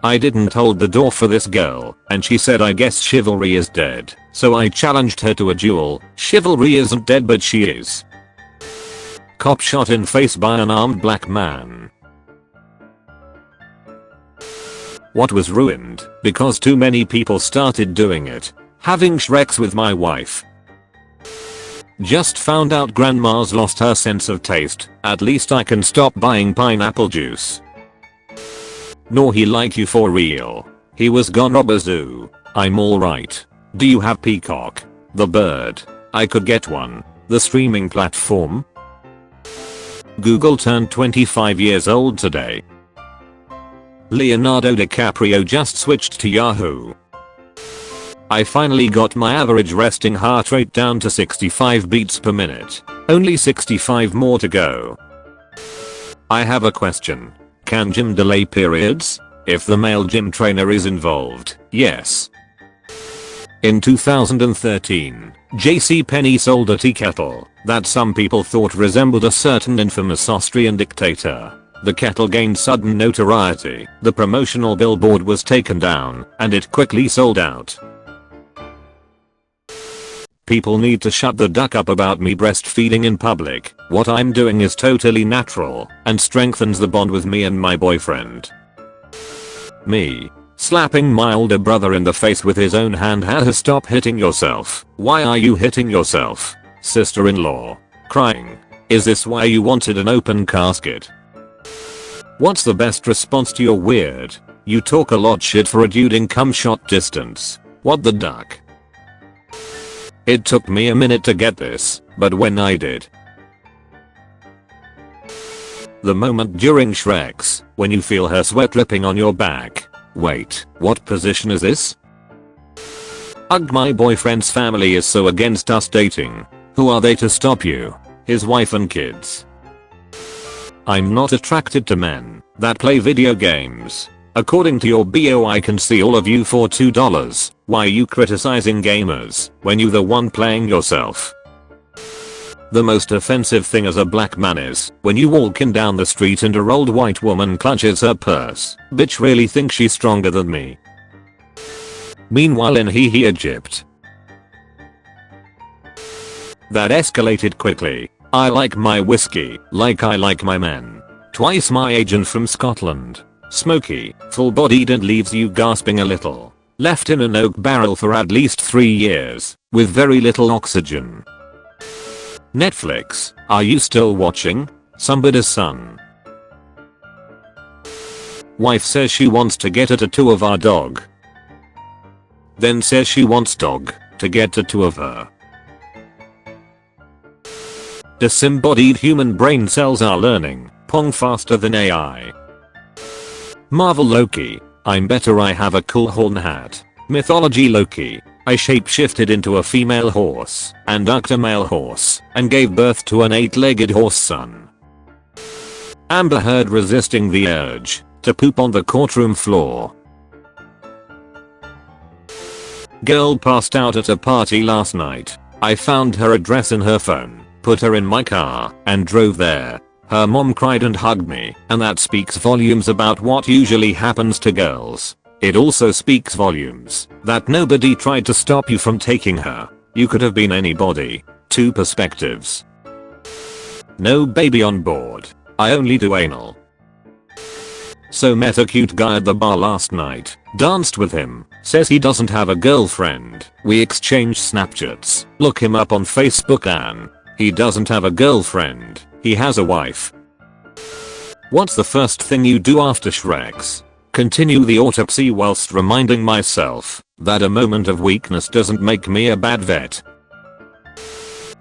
I didn't hold the door for this girl, and she said I guess chivalry is dead, so I challenged her to a duel. Chivalry isn't dead but she is. Cop shot in face by an armed black man. What was ruined because too many people started doing it. Having Shreks with my wife. Just found out grandma's lost her sense of taste. At least I can stop buying pineapple juice. Nor he like you for real. He was gone rob a zoo. I'm alright. Do you have Peacock? The bird. I could get one. The streaming platform. Google turned 25 years old today. Leonardo DiCaprio just switched to Yahoo. I finally got my average resting heart rate down to 65 beats per minute. Only 65 more to go. I have a question. Can gym delay periods? If the male gym trainer is involved, yes. In 2013, JCPenney sold a tea kettle that some people thought resembled a certain infamous Austrian dictator. The kettle gained sudden notoriety, the promotional billboard was taken down, and it quickly sold out. People need to shut the duck up about me breastfeeding in public. What I'm doing is totally natural and strengthens the bond with me and my boyfriend. Me. Slapping my older brother in the face with his own hand. Stop hitting yourself. Why are you hitting yourself? Sister-in-law. Crying. Is this why you wanted an open casket? What's the best response to your weird? You talk a lot shit for a dude in cum shot distance. What the duck? It took me a minute to get this, but when I did. The moment during Shreks, when you feel her sweat dripping on your back. Wait, what position is this? Ugh, my boyfriend's family is so against us dating. Who are they to stop you? His wife and kids. I'm not attracted to men that play video games. According to your bio I can see all of you for $2. Why are you criticizing gamers when you the one playing yourself? The most offensive thing as a black man is when you walking down the street and a old white woman clutches her purse. Bitch really thinks she's stronger than me. Meanwhile in Egypt. That escalated quickly. I like my whiskey like I like my men. Twice my agent from Scotland. Smoky, full-bodied and leaves you gasping a little. Left in an oak barrel for at least 3 years, with very little oxygen. Netflix, are you still watching? Somebody's son. Wife says she wants to get a tattoo of our dog. Then says she wants dog to get a tattoo of her. Disembodied human brain cells are learning pong faster than AI. Marvel Loki, I'm better I have a cool horn hat. Mythology Loki, I shapeshifted into a female horse and ducked a male horse and gave birth to an 8-legged horse son. Amber Heard resisting the urge to poop on the courtroom floor. Girl passed out at a party last night. I found her address in her phone, put her in my car, and drove there. Her mom cried and hugged me, and that speaks volumes about what usually happens to girls. It also speaks volumes that nobody tried to stop you from taking her. You could have been anybody. 2 perspectives. No baby on board. I only do anal. So met a cute guy at the bar last night. Danced with him. Says he doesn't have a girlfriend. We exchanged Snapchats. Look him up on Facebook and he doesn't have a girlfriend. He has a wife. What's the first thing you do after Shreks? Continue the autopsy whilst reminding myself that a moment of weakness doesn't make me a bad vet.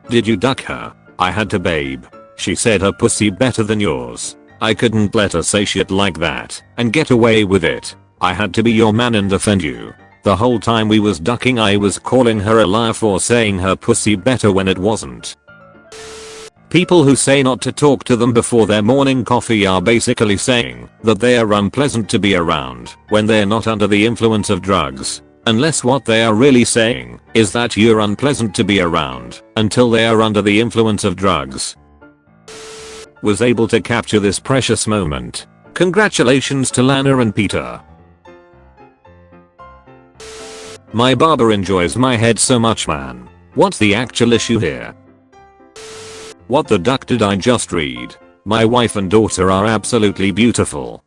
Did you duck her? I had to, babe. She said her pussy better than yours. I couldn't let her say shit like that and get away with it. I had to be your man and defend you. The whole time we was ducking I was calling her a liar for saying her pussy better when it wasn't. People who say not to talk to them before their morning coffee are basically saying that they are unpleasant to be around when they're not under the influence of drugs. Unless what they are really saying is that you're unpleasant to be around until they are under the influence of drugs. Was able to capture this precious moment. Congratulations to Lana and Peter. My barber enjoys my head so much, man. What's the actual issue here? What the duck did I just read? My wife and daughter are absolutely beautiful.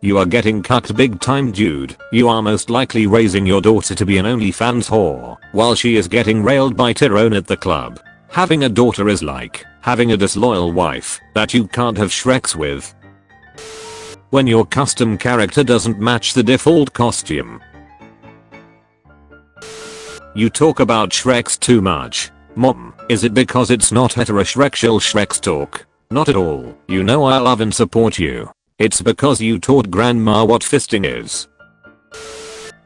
You are getting cucked big time, dude. You are most likely raising your daughter to be an OnlyFans whore while she is getting railed by Tyrone at the club. Having a daughter is like having a disloyal wife that you can't have Shreks with. When your custom character doesn't match the default costume. You talk about Shreks too much. Mom, is it because it's not heterosexual Shreks talk? Not at all. You know I love and support you. It's because you taught grandma what fisting is.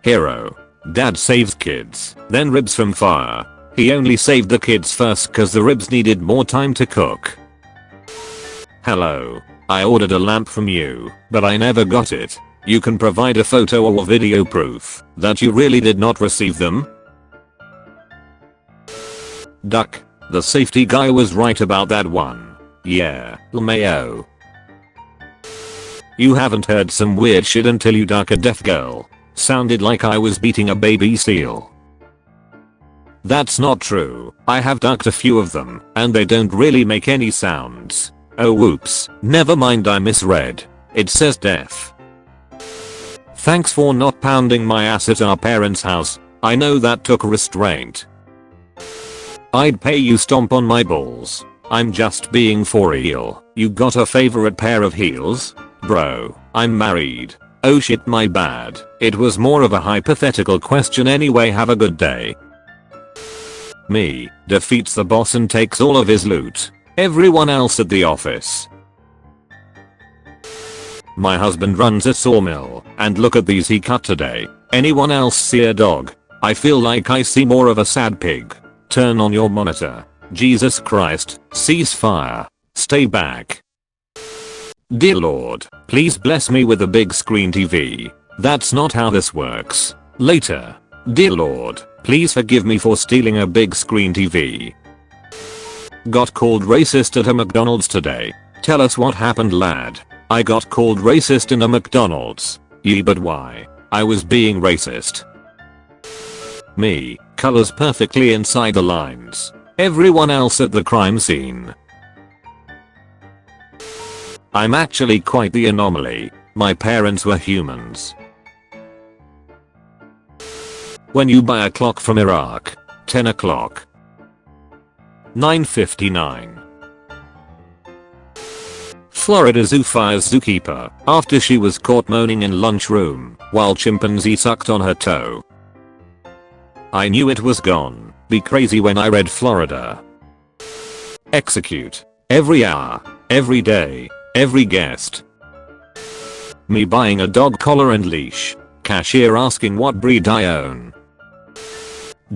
Hero. Dad saves kids, then ribs from fire. He only saved the kids first cause the ribs needed more time to cook. Hello. I ordered a lamp from you, but I never got it. You can provide a photo or video proof that you really did not receive them? Duck. The safety guy was right about that one. Yeah, LMAO. You haven't heard some weird shit until you duck a deaf girl. Sounded like I was beating a baby seal. That's not true. I have ducked a few of them, and they don't really make any sounds. Oh whoops, never mind, I misread. It says deaf. Thanks for not pounding my ass at our parents' house. I know that took restraint. I'd pay you stomp on my balls. I'm just being for real. You got a favorite pair of heels? Bro, I'm married. Oh shit, my bad. It was more of a hypothetical question anyway, have a good day. Me, defeats the boss and takes all of his loot. Everyone else at the office. My husband runs a sawmill, and look at these he cut today. Anyone else see a dog? I feel like I see more of a sad pig. Turn on your monitor. Jesus Christ, ceasefire. Stay back. Dear Lord, please bless me with a big screen TV. That's not how this works. Later. Dear Lord, please forgive me for stealing a big screen TV. Got called racist at a McDonald's today. Tell us what happened, lad. I got called racist in a McDonald's. Yee, but why? I was being racist. Me, colors perfectly inside the lines. Everyone else at the crime scene. I'm actually quite the anomaly. My parents were humans. When you buy a clock from Iraq, 10 o'clock. 9:59. Florida zoo fires zookeeper after she was caught moaning in lunchroom while chimpanzee sucked on her toe. I knew it was gone. Be crazy when I read Florida. Execute. Every hour. Every day. Every guest. Me buying a dog collar and leash. Cashier asking what breed I own.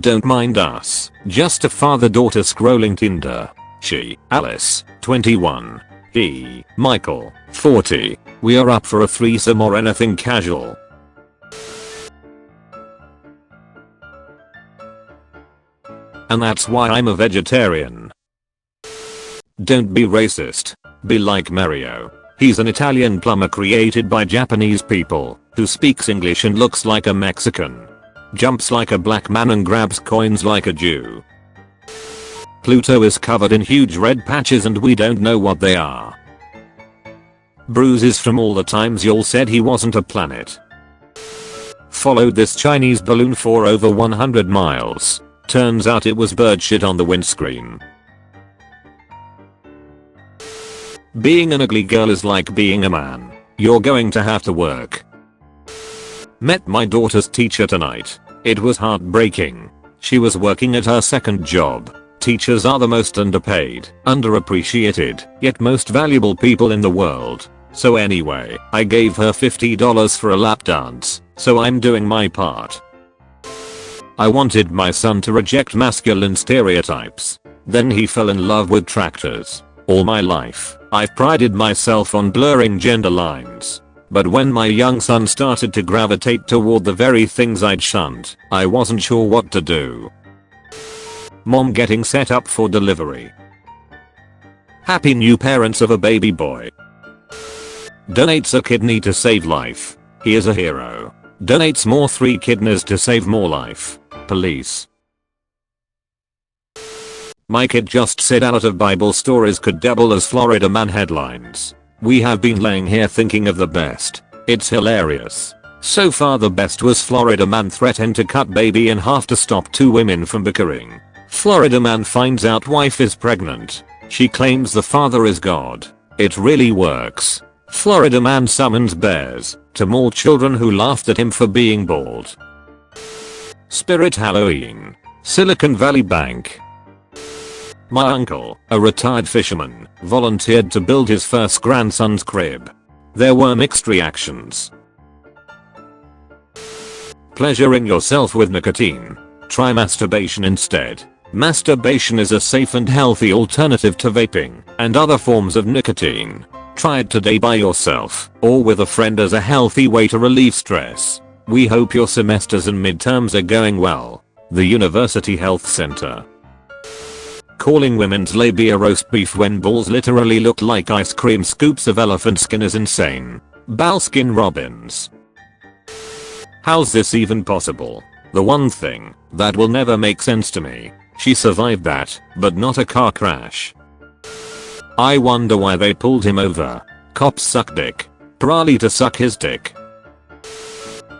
Don't mind us. Just a father-daughter scrolling Tinder. She, Alice, 21. He, Michael, 40. We are up for a threesome or anything casual. And that's why I'm a vegetarian. Don't be racist. Be like Mario. He's an Italian plumber created by Japanese people who speaks English and looks like a Mexican. Jumps like a black man and grabs coins like a Jew. Pluto is covered in huge red patches and we don't know what they are. Bruises from all the times y'all said he wasn't a planet. Followed this Chinese balloon for over 100 miles. Turns out it was bird shit on the windscreen. Being an ugly girl is like being a man. You're going to have to work. Met my daughter's teacher tonight. It was heartbreaking. She was working at her second job. Teachers are the most underpaid, underappreciated, yet most valuable people in the world. So anyway, I gave her $50 for a lap dance, so I'm doing my part. I wanted my son to reject masculine stereotypes. Then he fell in love with tractors. All my life, I've prided myself on blurring gender lines. But when my young son started to gravitate toward the very things I'd shunned, I wasn't sure what to do. Mom getting set up for delivery. Happy new parents of a baby boy. Donates a kidney to save life. He is a hero. Donates more 3 kidneys to save more life. Police. My kid just said out of Bible stories could double as Florida man headlines. We have been laying here thinking of the best. It's hilarious. So far the best was Florida man threatened to cut baby in half to stop 2 women from bickering. Florida man finds out wife is pregnant. She claims the father is God. It really works. Florida man summons bears to maul children who laughed at him for being bald. Spirit Halloween. Silicon Valley Bank. My uncle, a retired fisherman, volunteered to build his first grandson's crib. There were mixed reactions. Pleasuring yourself with nicotine. Try masturbation instead. Masturbation is a safe and healthy alternative to vaping and other forms of nicotine. Try it today by yourself or with a friend as a healthy way to relieve stress. We hope your semesters and midterms are going well. The University Health Center. Calling women's labia roast beef when balls literally look like ice cream scoops of elephant skin is insane. Balskin Robbins. How's this even possible? The one thing that will never make sense to me. She survived that, but not a car crash. I wonder why they pulled him over. Cops suck dick. Probably to suck his dick.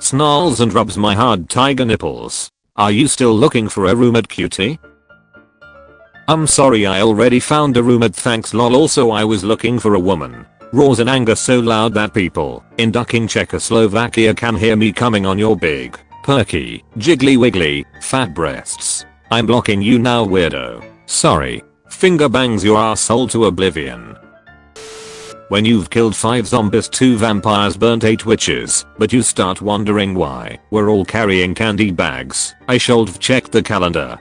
Snarls and rubs my hard tiger nipples. Are you still looking for a roommate, cutie? I'm sorry, I already found a roommate, thanks lol. Also I was looking for a woman. Roars in anger so loud that people in ducking Czechoslovakia can hear me coming on your big, perky, jiggly wiggly, fat breasts. I'm blocking you now, weirdo. Sorry. Finger bangs your asshole to oblivion. When you've killed 5 zombies, 2 vampires, burnt 8 witches, but you start wondering why we're all carrying candy bags, I should've checked the calendar.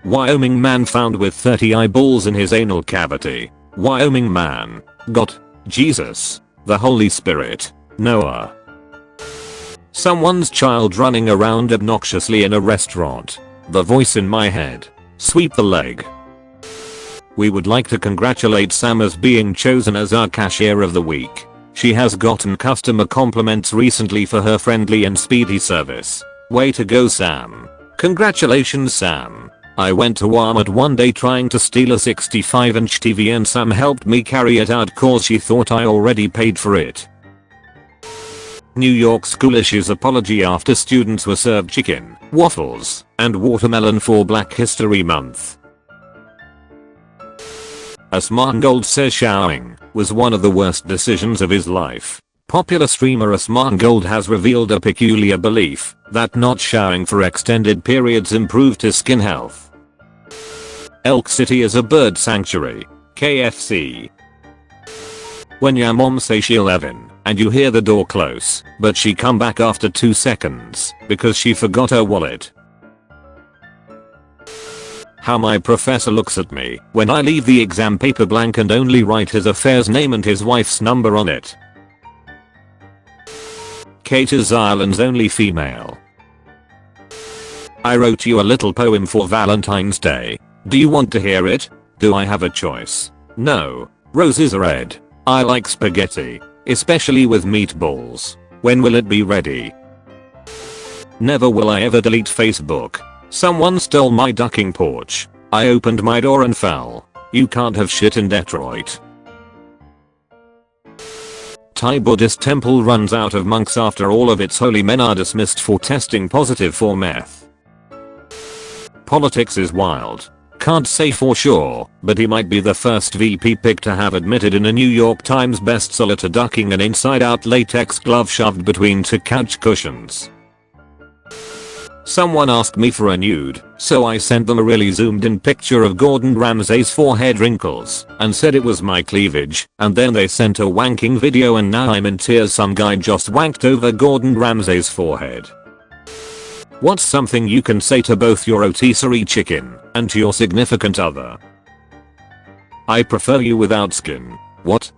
Wyoming man found with 30 eyeballs in his anal cavity. Wyoming man got Jesus, the Holy Spirit, Noah. Someone's child running around obnoxiously in a restaurant. The voice in my head. Sweep the leg. We would like to congratulate Sam as being chosen as our cashier of the week. She has gotten customer compliments recently for her friendly and speedy service. Way to go, Sam. Congratulations, Sam. I went to Walmart one day trying to steal a 65-inch TV and Sam helped me carry it out cause she thought I already paid for it. New York school issues apology after students were served chicken, waffles, and watermelon for Black History Month. Asmongold says showering was one of the worst decisions of his life. Popular streamer Asmongold has revealed a peculiar belief that not showering for extended periods improved his skin health. Elk City is a bird sanctuary. KFC. When your mom say she'll have in, and you hear the door close, but she come back after 2 seconds because she forgot her wallet. How my professor looks at me when I leave the exam paper blank and only write his affair's name and his wife's number on it. Kate is Ireland's only female. I wrote you a little poem for Valentine's Day. Do you want to hear it? Do I have a choice? No. Roses are red. I like spaghetti, especially with meatballs. When will it be ready? Never will I ever delete Facebook. Someone stole my ducking porch. I opened my door and fell. You can't have shit in Detroit. Thai Buddhist temple runs out of monks after all of its holy men are dismissed for testing positive for meth. Politics is wild. Can't say for sure, but he might be the first VP pick to have admitted in a New York Times bestseller to ducking an inside-out latex glove shoved between 2 couch cushions. Someone asked me for a nude, so I sent them a really zoomed in picture of Gordon Ramsay's forehead wrinkles and said it was my cleavage, and then they sent a wanking video and now I'm in tears. Some guy just wanked over Gordon Ramsay's forehead. What's something you can say to both your rotisserie chicken and to your significant other? I prefer you without skin. What?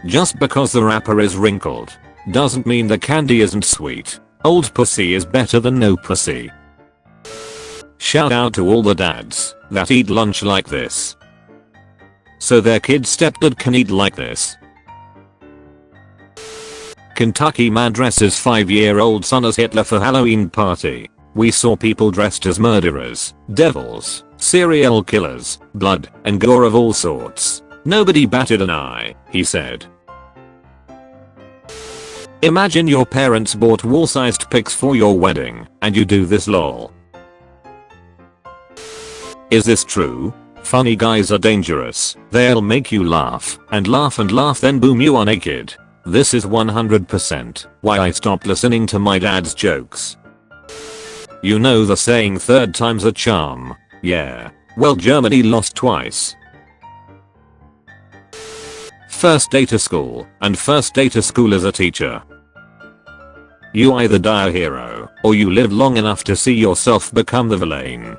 Just because the wrapper is wrinkled doesn't mean the candy isn't sweet. Old pussy is better than no pussy. Shout out to all the dads that eat lunch like this, so their kid's stepdad can eat like this. Kentucky man dresses 5-year-old son as Hitler for Halloween party. We saw people dressed as murderers, devils, serial killers, blood, and gore of all sorts. Nobody batted an eye, he said. Imagine your parents bought wall-sized pics for your wedding, and you do this lol. Is this true? Funny guys are dangerous. They'll make you laugh and laugh and laugh, then boom, you are naked. This is 100% why I stopped listening to my dad's jokes. You know the saying, third time's a charm. Yeah. Well, Germany lost twice. First day to school, and first day to school as a teacher. You either die a hero, or you live long enough to see yourself become the villain.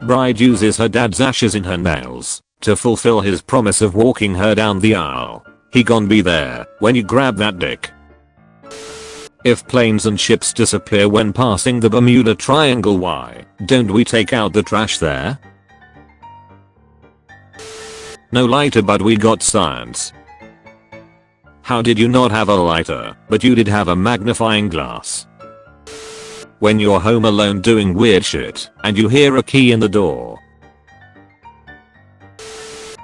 Bride uses her dad's ashes in her nails to fulfill his promise of walking her down the aisle. He gon' be there when you grab that dick. If planes and ships disappear when passing the Bermuda Triangle, why don't we take out the trash there? No lighter, but we got science. How did you not have a lighter, but you did have a magnifying glass? When you're home alone doing weird shit, and you hear a key in the door.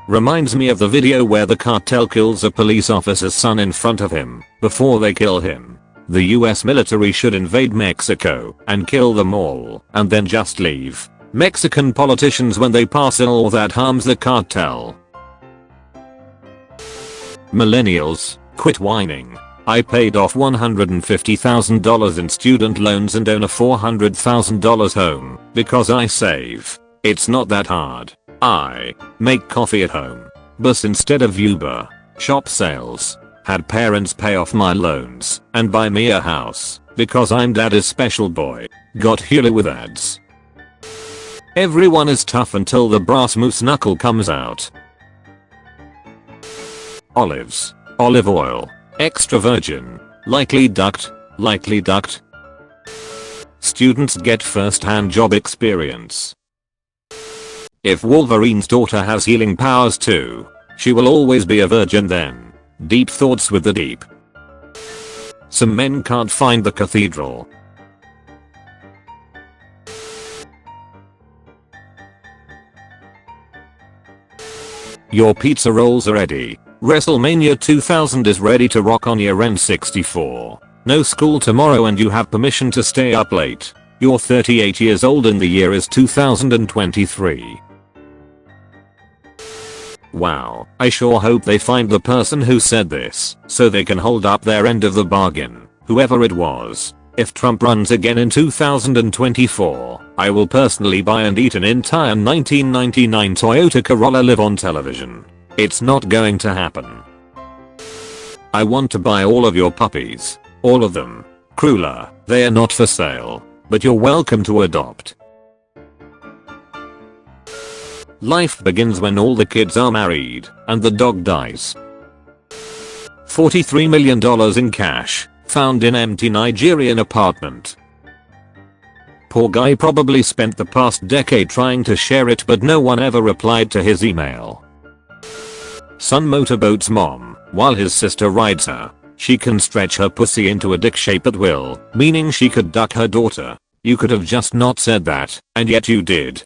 Reminds me of the video where the cartel kills a police officer's son in front of him, before they kill him. The US military should invade Mexico, and kill them all, and then just leave Mexican politicians when they pass a law that harms the cartel. Millennials, quit whining. I paid off $150,000 in student loans and own a $400,000 home because I save. It's not that hard. I make coffee at home. Bus instead of Uber. Shop sales. Had parents pay off my loans and buy me a house because I'm daddy's special boy. Got Hulu with ads. Everyone is tough until the brass moose knuckle comes out. Olives. Olive oil. Extra virgin. Likely ducked. Likely ducked. Students get first-hand job experience. If Wolverine's daughter has healing powers too, she will always be a virgin then. Deep thoughts with the deep. Some men can't find the cathedral. Your pizza rolls are ready. WrestleMania 2000 is ready to rock on your N64. No school tomorrow and you have permission to stay up late. You're 38 years old and the year is 2023. Wow, I sure hope they find the person who said this, so they can hold up their end of the bargain, whoever it was. If Trump runs again in 2024, I will personally buy and eat an entire 1999 Toyota Corolla live on television. It's not going to happen. I want to buy all of your puppies. All of them. Cruella, they are not for sale, but you're welcome to adopt. Life begins when all the kids are married and the dog dies. $43 million in cash found in empty Nigerian apartment. Poor guy probably spent the past decade trying to share it, but no one ever replied to his email. Son motorboats mom while his sister rides her. She can stretch her pussy into a dick shape at will, meaning she could duck her daughter. You could have just not said that, and yet you did.